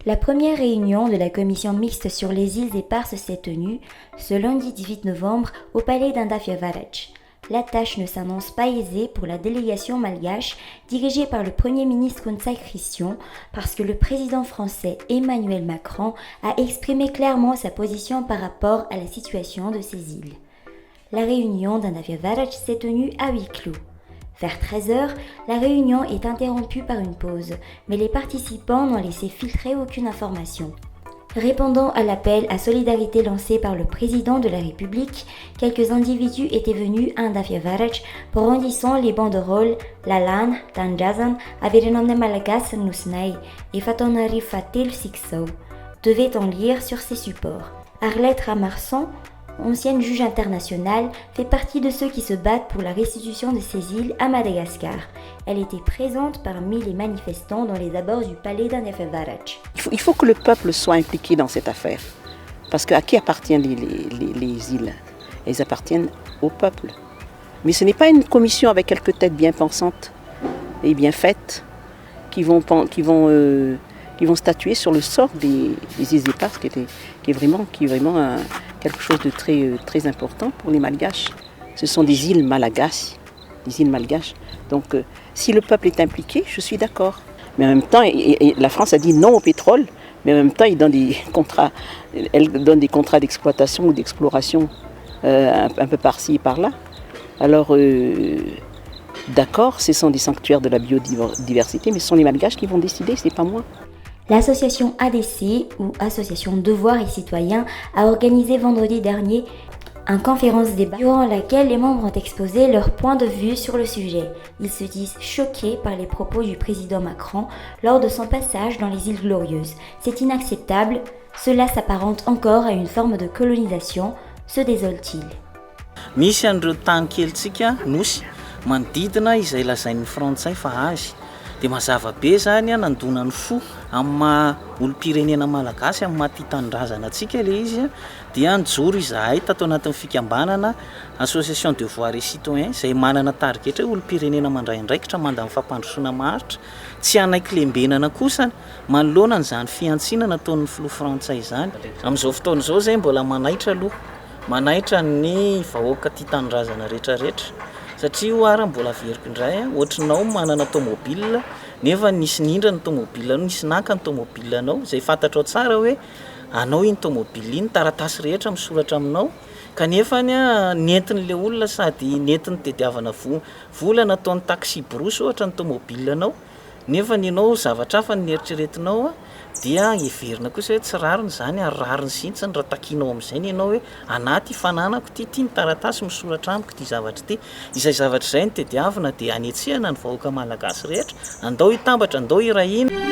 La première réunion de la commission mixte sur les îles éparses s'est tenue ce lundi 18 novembre au palais d'Andafiavaraj. La tâche ne s'annonce pas aisée pour la délégation malgache dirigée par le Premier ministre Konsai Christian parce que le président français Emmanuel Macron a exprimé clairement sa position par rapport à la situation de ces îles. La réunion d'Andafiavaraj s'est tenue à huis clos. Vers 13h, la réunion est interrompue par une pause, mais les participants n'ont laissé filtrer aucune information. Répondant à l'appel à solidarité lancé par le président de la République, quelques individus étaient venus à Andafiavaraj brandissant les banderoles Lalan, Tanjazan, Avirenomne Malagas Nusnai et Fatonari Fatil Siksau, devait-on lire sur ces supports. Arlette Ramarsan, ancienne juge internationale, fait partie de ceux qui se battent pour la restitution de ces îles à Madagascar. Elle était présente parmi les manifestants dans les abords du palais d'Andafiavaraj. Il faut que le peuple soit impliqué dans cette affaire. Parce qu'à qui appartiennent les îles? Elles appartiennent au peuple. Mais ce n'est pas une commission avec quelques têtes bien pensantes et bien faites qui vont statuer sur le sort des îles éparses, qui est vraiment quelque chose de très important pour les Malgaches. Ce sont des îles malgaches. Donc, si le peuple est impliqué, je suis d'accord. Mais en même temps, la France a dit non au pétrole, mais en même temps, elle donne des contrats d'exploitation ou d'exploration un peu par-ci et par-là. Alors, d'accord, ce sont des sanctuaires de la biodiversité, mais ce sont les Malgaches qui vont décider, ce n'est pas moi. L'association ADC, ou Association Devoirs et Citoyens, a organisé vendredi dernier une conférence débat durant laquelle les membres ont exposé leur point de vue sur le sujet. Ils se disent choqués par les propos du président Macron lors de son passage dans les îles Glorieuses. C'est inacceptable, cela s'apparente encore à une forme de colonisation, se désolent-ils. Misy an'ireo tany kelitsika nosy manodidina izay lazain'ny Frantsay fa azy dia mazava be zany nandona ny fo amin'ny maha olo-pirenena malagasy amin'ny maha tia tanindrazana antsika ilay izy dia nijoro izahay tato anatin'ny fikambanana Association Devoirs et Citoyens izay manana tarigetra olo-pirenena mandray andraikitra mandany fampandrosoana maharitra tsy hanaiky lembenana kosa manoloana n'izany fiantsinana nataon'ny filoha Frantsay izany. Amin'izao fotoana izao zay mbola manaitra ny vahoaka tia tanindrazana rehetrarehetra satria oara mbola veriko indray ohatranao manana tomobile nefa nisy nindra ny tomobile nisy naka ny tomobile anao izay fantatrao tsara hoe anao iny tomobile iny taratasy rehetra misoratra aminao kanefa nentin'ilay olona sady nentin'ny tediavana vola nataon'ny taxi brosy ohatra ny tomobile anao nefa ninao zavatra hafa ny eritreretinao dia everina kosa hoe tsy rariny zany ary rariny sintsiny raha takinao amin'izay ianao hoe anaty fananako ty ny taratasy misoratra amiko ty zavatra ty izay zavatra izay ny tediavina dia anetsehana ny vahoaka malagasy rehetra andao hitambatra andao hirahina.